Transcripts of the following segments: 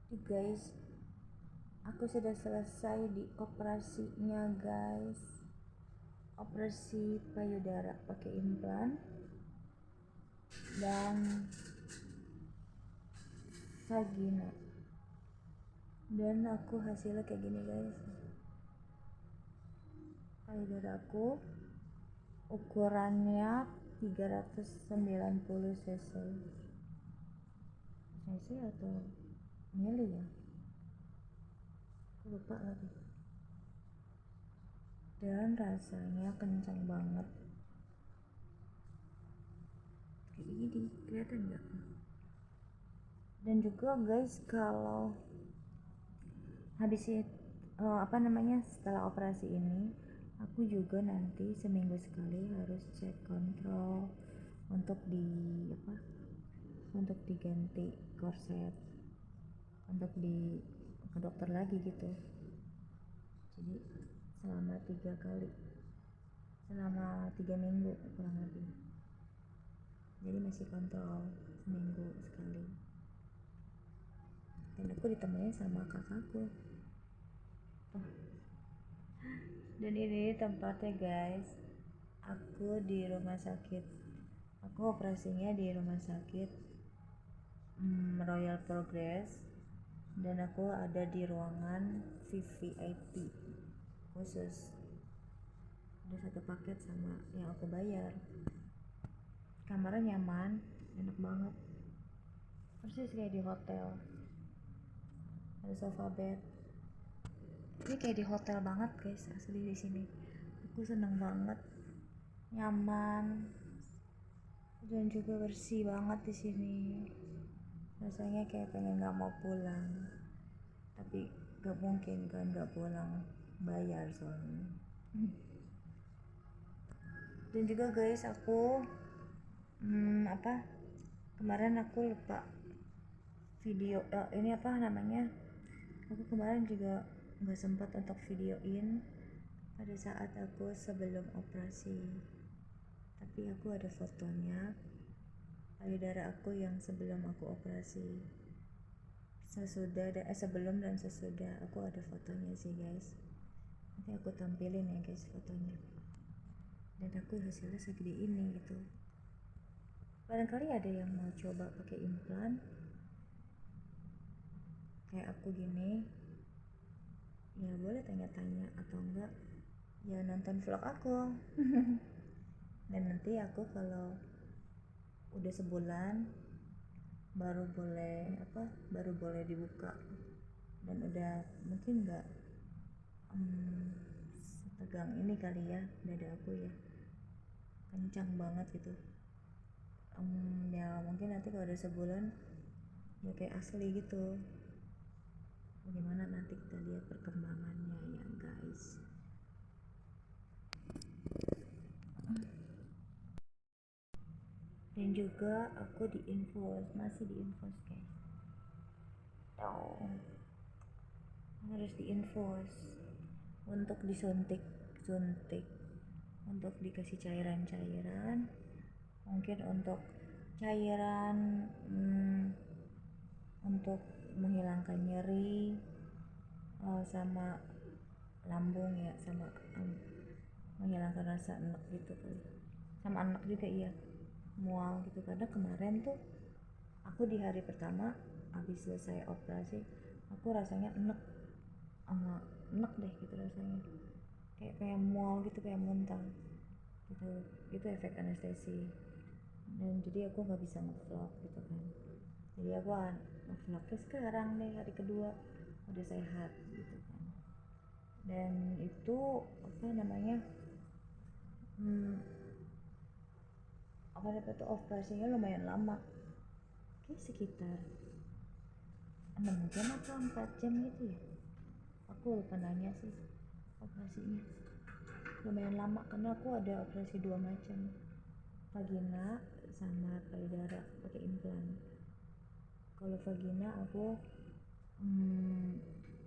Guys, aku sudah selesai di operasinya guys. Operasi payudara pakai implan dan vagina. Dan aku hasilnya kayak gini guys. Payudara aku ukurannya 390 cc. Cc atau mili ya? Aku lupa lagi. Dan rasanya kencang banget. Kayak gini, kelihatan nggak? Dan juga guys, kalau habis setelah operasi ini, aku juga nanti seminggu sekali harus cek kontrol untuk untuk diganti korset, untuk ke dokter lagi gitu. Jadi selama 3 minggu kurang lebih. Jadi masih kontrol seminggu sekali. Dan aku ditemenin sama kakakku. Dan ini tempatnya guys, aku di rumah sakit, aku operasinya di rumah sakit Royal Progress, dan aku ada di ruangan VVIP khusus. Ada satu paket sama yang aku bayar. Kamarnya nyaman, enak banget, persis kayak di hotel. Ada sofa bed. Ini kayak di hotel banget guys, asli di sini. Aku seneng banget, nyaman, dan juga bersih banget di sini. Rasanya kayak pengen nggak mau pulang, tapi nggak mungkin kan nggak pulang, bayar soalnya. Dan juga guys, aku kemarin aku lupa video ini aku kemarin juga nggak sempat untuk videoin pada saat aku sebelum operasi, tapi aku ada fotonya payudara aku yang sebelum aku operasi, sebelum dan sesudah. Aku ada fotonya sih guys, nanti aku tampilin ya guys fotonya. Dan aku hasilnya segede ini gitu. Barangkali ada yang mau coba pakai implan kayak aku gini, ya boleh tanya-tanya, atau enggak ya nonton vlog aku. Dan nanti aku kalau udah sebulan baru boleh dibuka, dan udah mungkin nggak setegang ini kali ya dada aku ya, kencang banget gitu. Ya mungkin nanti kalau udah sebulan ya kayak asli gitu. Bagaimana nanti kita lihat perkembangannya ya guys. Dan juga aku masih diinfus guys. Harus diinfus untuk suntik, untuk dikasih cairan, mungkin untuk cairan untuk menghilangkan nyeri, sama lambung ya, sama menghilangkan rasa enak gitu kali, sama anak juga iya, mual gitu. Karena kemarin tuh aku di hari pertama habis selesai operasi, aku rasanya enak deh gitu rasanya, kayak pengen mual gitu, kayak muntah gitu. Itu efek anestesi. Dan jadi aku nggak bisa ngevlog gitu kan, jadi aku ngevlognya sekarang deh, hari kedua udah sehat gitu kan. Dan itu operasinya lumayan lama, kayak sekitar 6 jam atau 4 jam gitu ya, aku lupa nanya sih. Operasinya lumayan lama karena aku ada operasi 2 macam, vagina sama payudara pakai implan. Kalau vagina aku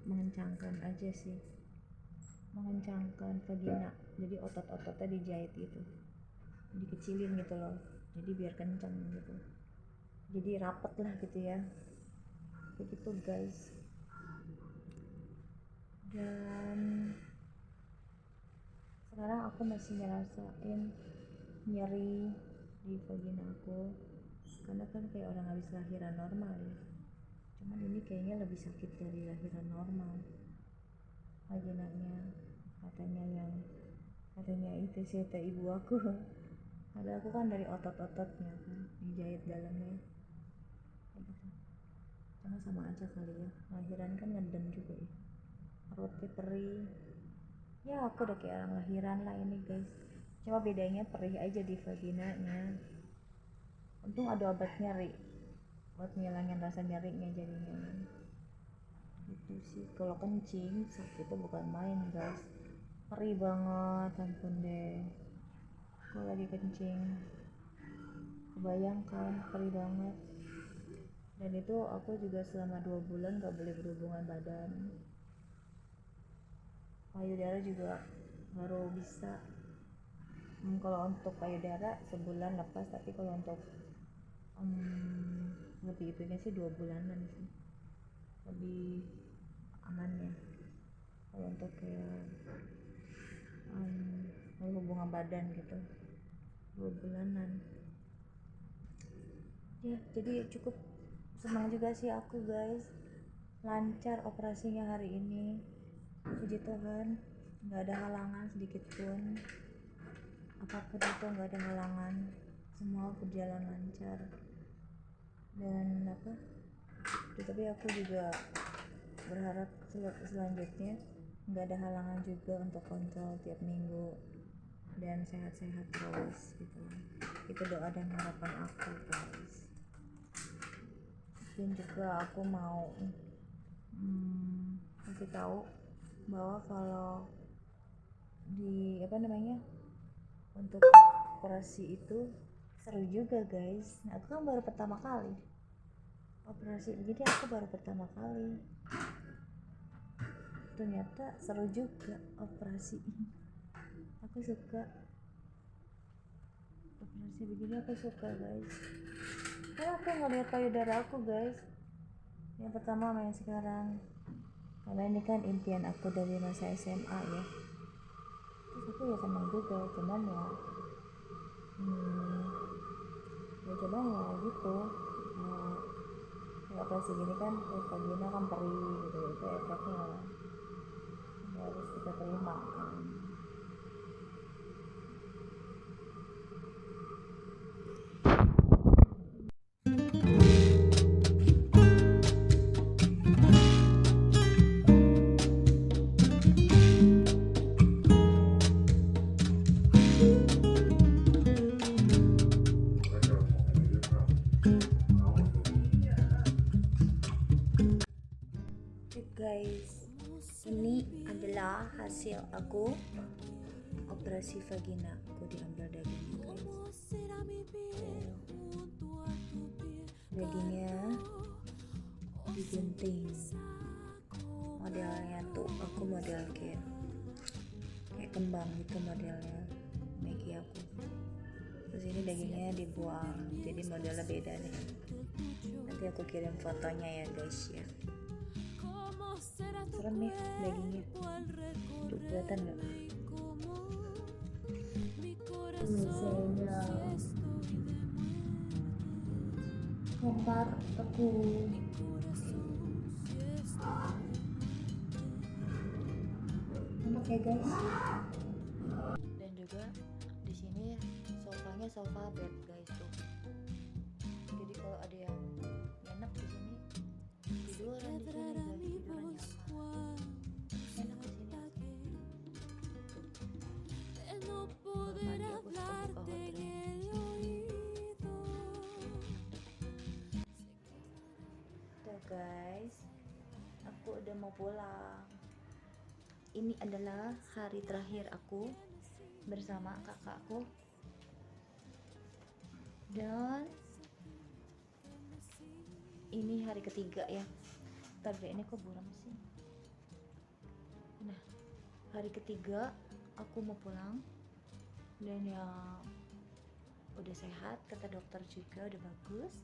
mengencangkan aja sih, mengencangkan vagina, jadi otot-ototnya dijahit gitu, dikecilin gitu loh, jadi biar kencang gitu, jadi rapet lah gitu ya, begitu guys. Dan sekarang aku masih ngerasain nyeri di vagina aku, karena kan kayak orang habis lahiran normal ya. Cuman ini kayaknya lebih sakit dari lahiran normal vaginanya, katanya itu cerita ibu aku. Ada aku kan dari otot-ototnya kan dijahit dalamnya gitu. Cuma sama aja kali ya, lahiran kan ngedem juga ya, perutnya perih ya. Aku udah kayak orang lahiran lah ini guys, cuma bedanya perih aja di vaginanya. Untung ada obat nyeri buat ngilangin rasa nyerinya jadinya gitu sih. Kalau kencing sakitnya bukan main guys, perih banget, ampun deh. Kalau lagi kencing kebayangkan perih banget. Dan itu aku juga selama 2 bulan gak boleh berhubungan badan. Payudara juga baru bisa kalau untuk payudara sebulan lepas, tapi kalau untuk lebih itunya sih 2 bulanan sih lebih amannya. Kalau untuk kayak hubungan badan gitu 2 bulanan ya. Jadi cukup senang juga sih aku guys, lancar operasinya hari ini, puji Tuhan. Nggak ada halangan sedikit pun, apapun itu nggak ada halangan, semua berjalan lancar. Dan tapi aku juga berharap selanjutnya nggak ada halangan juga untuk kontrol tiap minggu dan sehat-sehat terus gitu. Itu doa dan harapan aku guys. Dan juga aku mau kasih tahu bahwa kalau di untuk operasi itu seru juga guys. Nah, aku kan baru pertama kali operasi begini, aku baru pertama kali, ternyata seru juga operasi ini. Aku suka operasi begini, aku suka guys, karena aku ngeliat payudara aku guys, yang pertama sama yang sekarang, karena ini kan impian aku dari masa SMA ya. Terus aku ya senang juga, cuman ya gitu. Kalau operasi gini kan vagina kan perih gitu, itu efeknya harus kita terima kan. Guys, ini adalah hasil aku operasi vagina. Aku diambil dagingnya guys. Dagingnya digunting, modelnya tuh aku model kayak kembang gitu modelnya Maggie aku. Terus ini dagingnya dibuang, jadi modelnya beda nih. Nanti aku kirim fotonya ya guys ya. Serem nih dagingnya, tuh kelihatan nggak? Misalnya kembar aku. Enak ya guys. Dan juga di sini sofanya sofa bed guys tuh. Jadi kalau ada yang enak di sini, tiduran di sini guys, tiduran nyaman. Enak di sini. Mandi aku suka buka hot. Tuh guys, aku udah mau pulang. Ini adalah hari terakhir aku bersama kakakku, dan ini hari ketiga ya. Tadi ini kok buram sih. Nah, hari ketiga aku mau pulang, dan ya udah sehat, kata dokter juga udah bagus.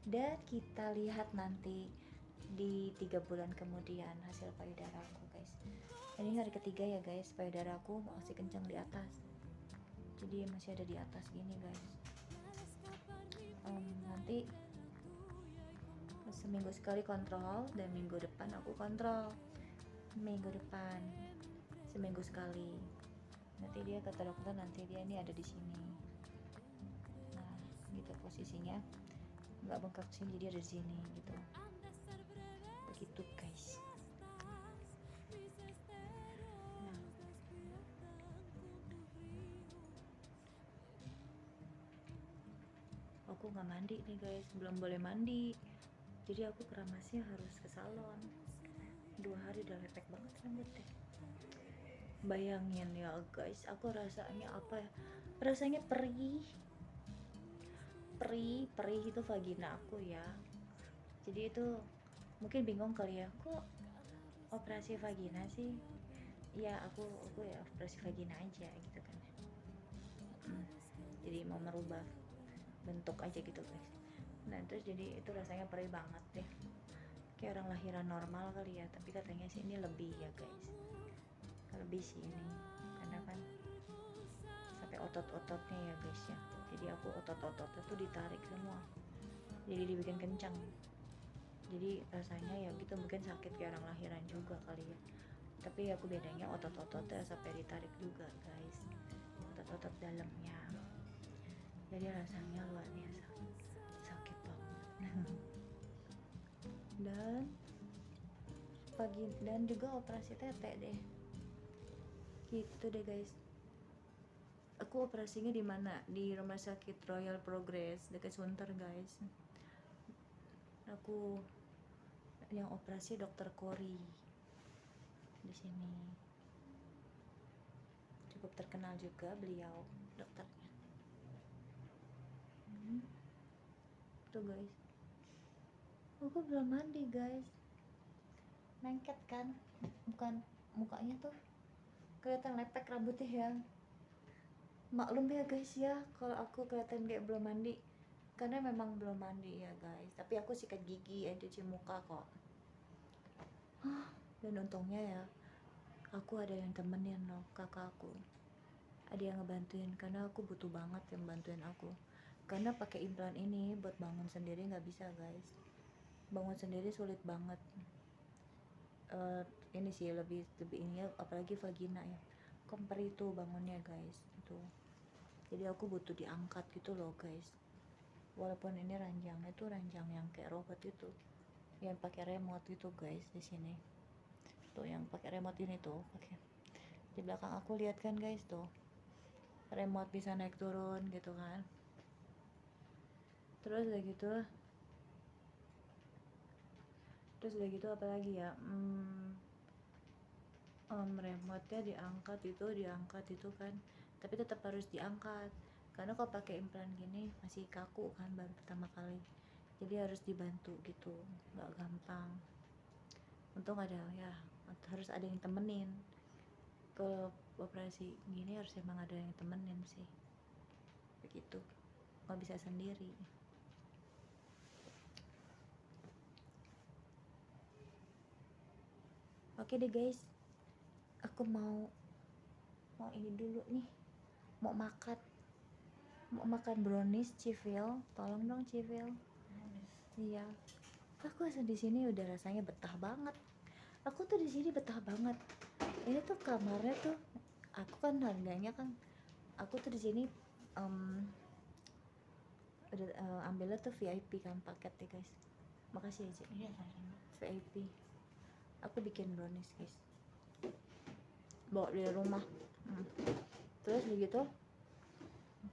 Dan kita lihat nanti di 3 bulan kemudian hasil payudara aku guys. Ini hari ketiga ya guys, payudara aku masih kencang di atas, jadi masih ada di atas gini guys. Nanti seminggu sekali kontrol, dan minggu depan aku kontrol, minggu depan seminggu sekali. Nanti dia kata dokter, nanti dia ini ada di sini, nah gitu posisinya, nggak bengkak sini, jadi ada di sini gitu, begitu guys. Nah, aku nggak mandi nih guys, belum boleh mandi, jadi aku keramasnya harus ke salon. 2 hari udah lepek banget rambutnya. Bayangin ya guys, aku rasanya apa ya, rasanya perih itu vagina aku ya. Jadi itu mungkin bingung kali ya, kok operasi vagina sih ya, aku ya operasi vagina aja gitu kan. Jadi mau merubah bentuk aja gitu guys. Nah terus jadi itu rasanya perih banget deh, kayak orang lahiran normal kali ya, tapi katanya sih ini lebih ya guys, lebih sih ini, karena kan sampai otot-ototnya ya guys ya. Jadi aku otot-ototnya tuh ditarik semua, jadi dibikin kencang. Jadi rasanya ya gitu, mungkin sakit kayak orang lahiran juga kali ya, tapi aku bedanya otot-ototnya sampai ditarik juga guys, otot-otot dalamnya. Jadi rasanya luar biasa sakit banget. dan juga operasi tete deh gitu deh guys. Aku operasinya di mana? Di Rumah Sakit Royal Progress dekat Sunter guys. Aku yang operasi dokter Kori di sini, cukup terkenal juga beliau dokternya. Tuh guys, aku belum mandi guys, lengket kan, bukan mukanya tuh kelihatan lepek rambutnya ya. Maklum ya guys ya kalau aku kelihatan kayak belum mandi, karena memang belum mandi ya guys. Tapi aku sikat gigi, cuci muka kok. Dan untungnya ya aku ada yang temenin loh, kakak aku ada yang ngebantuin, karena aku butuh banget yang bantuin aku, karena pakai implan ini buat bangun sendiri nggak bisa guys, bangun sendiri sulit banget. Ini sih lebih ini ya, apalagi vagina ya, kemper itu bangunnya guys itu. Jadi aku butuh diangkat gitu loh guys, walaupun ini ranjangnya tuh ranjang yang kayak robot itu, yang pakai remote gitu guys. Di sini tuh yang pakai remote ini tuh, pakai di belakang aku, lihat kan guys tuh, remote bisa naik turun gitu kan. Terus udah gitu apa lagi ya, remote-nya diangkat itu kan, tapi tetap harus diangkat karena kalau pakai implan gini masih kaku kan, baru pertama kali, jadi harus dibantu gitu, nggak gampang. Untung ada ya, harus ada yang temenin. Kalau operasi gini harus emang ada yang temenin sih, begitu, nggak bisa sendiri. Oke deh guys, aku mau ini dulu nih, mau makan brownies Civil, tolong dong Civil. Iya, aku di sini udah rasanya betah banget. Aku tuh di sini betah banget. Ini tuh kamarnya tuh, aku kan harganya kan, aku tuh di sini udah ambilnya tuh VIP kan, paket deh guys. Makasih aja. Iya, VIP. Aku bikin brownies guys, bawa dari rumah. Terus begitu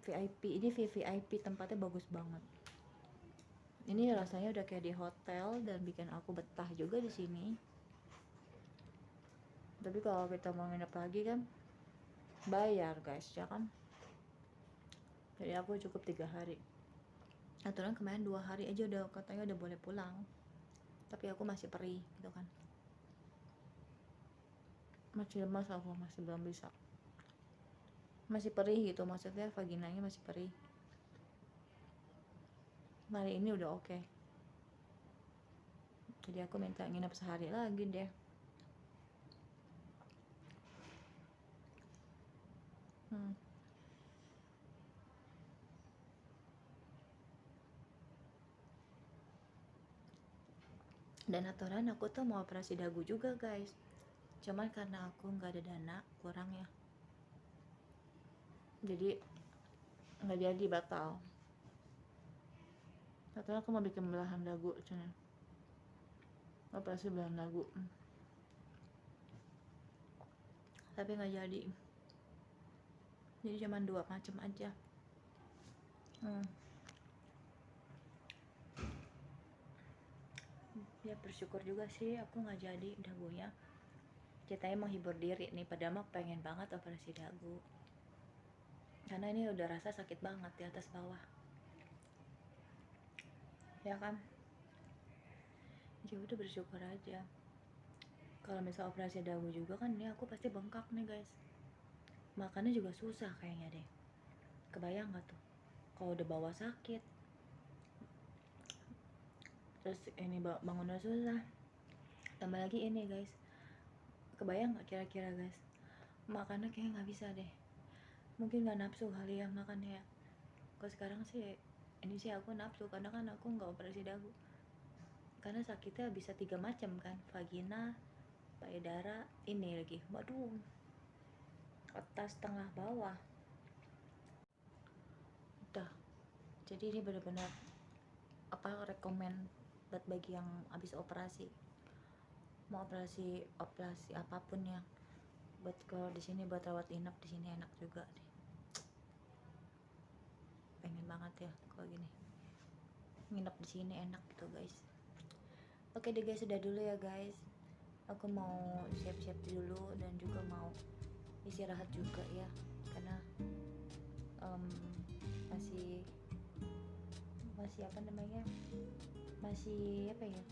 VIP, ini VVIP, tempatnya bagus banget. Ini rasanya udah kayak di hotel dan bikin aku betah juga di sini. Tapi kalau kita mau nginep lagi kan bayar guys ya kan. Jadi aku cukup 3 hari. Aturan kemarin 2 hari aja udah katanya udah boleh pulang. Tapi aku masih perih gitu kan. Masih lemas aku, masih belum bisa. Masih perih gitu, maksudnya vaginanya masih perih. Hari ini udah oke. Jadi aku minta nginep sehari lagi deh. Dan aturan aku tuh mau operasi dagu juga guys, cuman karena aku nggak ada dana kurang ya, jadi nggak jadi, batal. Katanya aku mau bikin belahan dagu, cuman operasi belahan dagu, tapi nggak jadi. Jadi cuman 2 macam aja. Ya bersyukur juga sih aku nggak jadi dagunya. Ceritanya mau hibur diri nih, padahal mah pengen banget operasi dagu. Karena ini udah rasa sakit banget di atas bawah. Ya kan? Ya udah bersyukur aja. Kalau misal operasi dagu juga kan ini aku pasti bengkak nih guys. Makannya juga susah kayaknya deh. Kebayang gak tuh? Kalau udah bawah sakit, terus ini bangunnya susah, tambah lagi ini guys, kebayang gak kira-kira guys, makannya kayak nggak bisa deh, mungkin nggak nafsu kali ya makannya. Kalau sekarang sih ini sih aku nafsu karena kan aku nggak operasi dagu, karena sakitnya bisa 3 macam kan, vagina, payudara, ini lagi, waduh, atas tengah bawah. Udah, jadi ini benar-benar rekomen buat bagi yang habis operasi, mau operasi apapun ya, buat kalau di sini buat rawat inap di sini enak juga deh. Pengen banget ya kalau gini nginep di sini enak gitu guys. Oke deh guys, sudah dulu ya guys, aku mau siap-siap dulu dan juga mau istirahat juga ya, karena masih apa namanya, masih apa ya,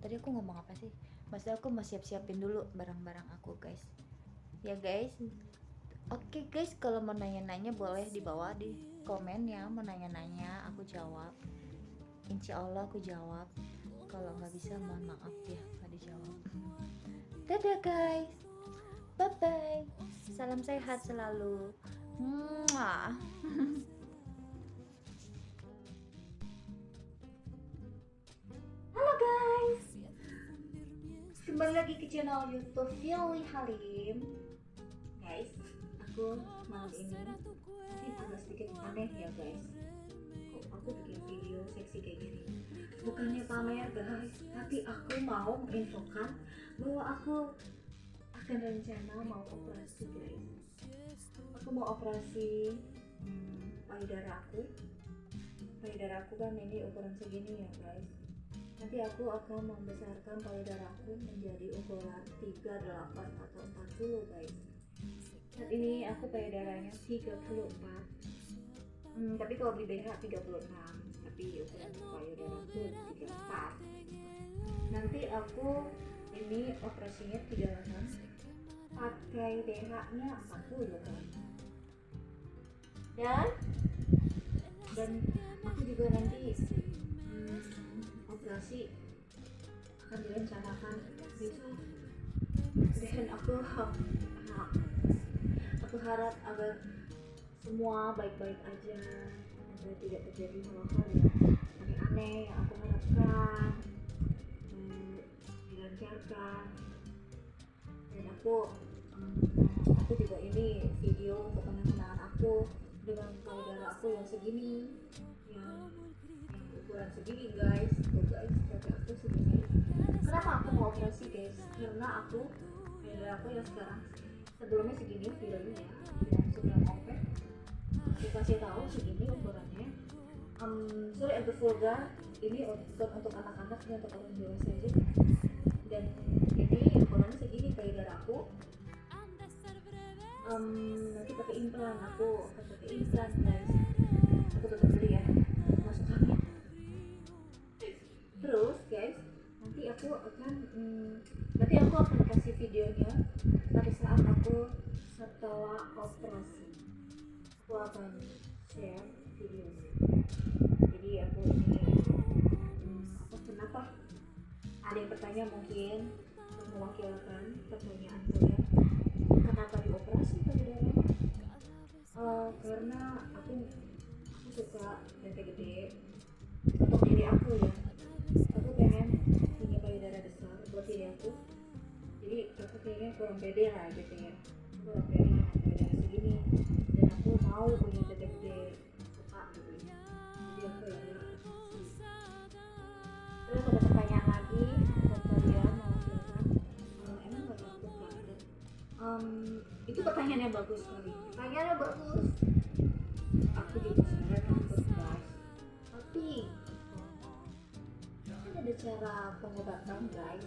tadi aku ngomong apa sih, maksudnya aku mau siap-siapin dulu barang-barang aku guys ya guys. Oke guys, kalau mau nanya-nanya boleh di bawah di komen ya, mau nanya-nanya aku jawab, insya Allah aku jawab. Kalau nggak bisa mohon maaf ya nggak dijawab. Dadah guys, bye bye, salam sehat selalu. Mwah. Halo guys, kembali lagi ke channel YouTube Firly Halim. Guys, aku malam ini agak sedikit aneh ya guys. Kok aku bikin video seksi kayak gini? Bukannya pamer guys, tapi aku mau menginfokan bahwa aku akan rencana mau operasi guys. Aku mau operasi payudara aku. Payudara aku kan ini ukuran segini ya guys. Nanti aku akan membesarkan payudara aku menjadi ukuran 38 atau 40 guys. Saat ini aku payudaranya 34. Tapi kalau di BH 36, tapi ukuran payudara aku 34. Nanti aku ini operasinya 36, pakai BH nya 40 kan. Dan aku juga nanti operasi akan direncanakan besok, dan aku harap agar semua baik-baik aja, agar tidak terjadi hal-hal yang aneh-aneh yang aku harapkan dilancarkan. Dan aku juga ini video untuk kenang-kenangan aku dengan payudara aku yang segini, yang ukuran segini guys. Tuh guys, tapi aku segini. Kenapa aku mau operasi guys? Karena aku payudara aku yang sekarang sebelumnya segini videonya ya, langsung yang open aku kasih tahu segini ukurannya. Sorry agak vulgar, ini bukan untuk anak-anak, ini untuk orang dewasa aja. Dan ini ukurannya segini payudara aku. Nanti pakai implan, aku akan pakai implan guys. Aku tetap beli ya, masuk angin. Terus guys, nanti aku akan kasih videonya pada saat aku setelah operasi. Aku akan share videonya. Jadi aku ini kenapa ada yang bertanya mungkin untuk mewakilkan pertanyaan kalian, kenapa dioperasi payudara? Karena aku suka yang gede untuk diri aku ya. Aku pengen punya payudara besar buat diri aku. Jadi aku kayaknya kurang pede lah gitu ya. Kurang pede dengan payudara segini. Dan aku mau punya gede-gede suka gitu ya. Jadi aku ya. Terus ada pertanyaan lagi buat kalian mewakilkan. Emang gak takut kanker? Itu pertanyaannya bagus sekali. Pertanyaannya bagus. Aku juga sebenarnya takut guys. Tapi kan ada cara pengobatan guys.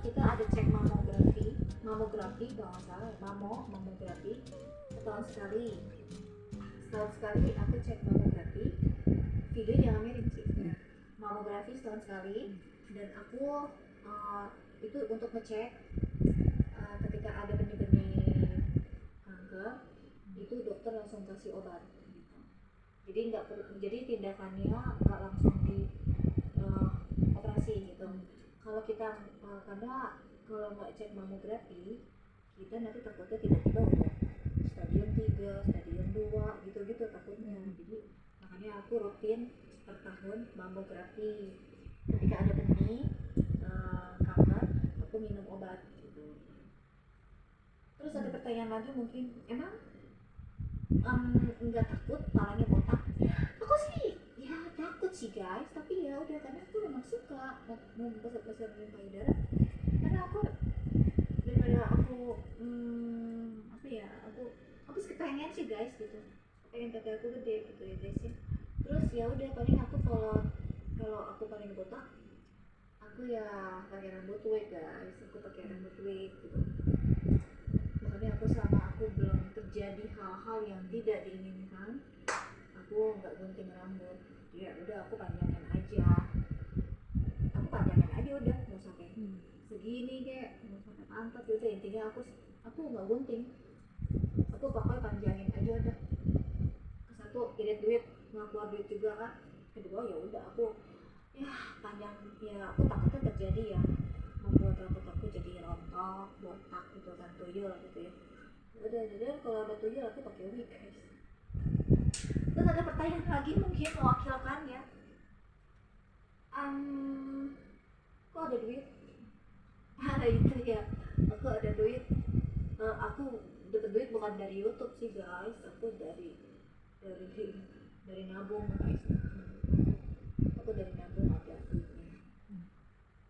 Kita ada cek mamografi kalau nggak salah, mamografi setahun sekali aku cek mamografi, video jangan miring sih, mamografi setahun sekali, dan aku itu untuk ngecek ketika ada benih-benih kanker, itu dokter langsung kasih obat gitu. Jadi tindakannya nggak langsung di operasi gitu. Kalau kita karena kalau nggak cek mamografi, kita nanti takutnya tiba-tiba udah stadium 3, stadium 2 gitu-gitu takutnya. Jadi makanya aku rutin per tahun mamografi. Ketika ada benih kanker, aku minum obat gitu. Terus ada pertanyaan lagi mungkin, emang nggak takut palanya botak? Aku sih ya takut sih guys, tapi ya udah karena aku memang suka mau besar-besarin payudara, karena aku daripada aku apa ya, aku sih pengen sih guys gitu, pengen kata aku gede gitu ya guys ya. Terus ya udah paling aku kalau aku paling botak, aku ya pakai rambut wig guys, aku pakai rambut wig gitu. Makanya aku selama aku belum terjadi hal-hal yang tidak diinginkan, aku nggak gunting rambut. Ya udah aku panjangin aja udah, nggak sampai segini kayak nggak sampai pantat, udah intinya aku nggak gunting, aku pokoknya panjangin aja udah. Satu irit duit, nggak keluar duit juga kan. Kedua ya udah aku ya panjang, ya aku takutnya terjadi ya membuat rambut aku jadi rontok, botak gitu kan, tuyul gitu ya. Udah jadi kalau ada tuyul aku pakai wig guys. Terus ada pertanyaan lagi mungkin mewakilkan ya, kok ada duit? Itu ya, aku ada duit. Aku dapat duit bukan dari YouTube sih guys, aku dari nabung guys. Aku dari nabung ada duitnya.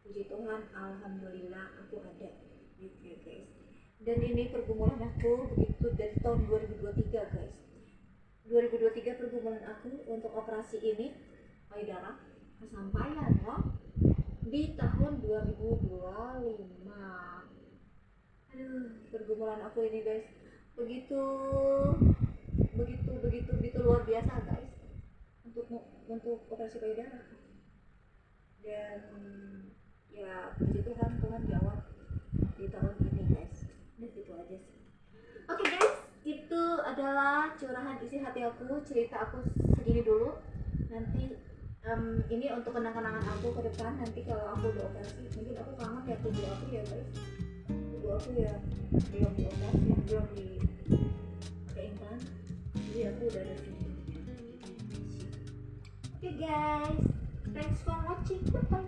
Puji Tuhan, alhamdulillah aku ada duitnya guys. Dan ini pergumulan aku begitu dari tahun 2023 guys. 2023 pergumulan aku untuk operasi ini payudara kesampaian loh di tahun 2025. Aduh, pergumulan aku ini guys begitu luar biasa guys untuk operasi payudara. Dan ya puji Tuhan, Tuhan jawab di tahun ini guys. Udah gitu aja sih. Oke guys, itu adalah curahan isi hati aku, cerita aku segini dulu. Nanti ini untuk kenang-kenangan aku ke depan. Nanti kalau aku udah operasi, mungkin aku kangen ya tubuh aku ya guys. Tubuh aku ya belum dioperasi, belum di pakai implan. Jadi aku udah ada video. Oke guys, thanks for watching. Bye bye.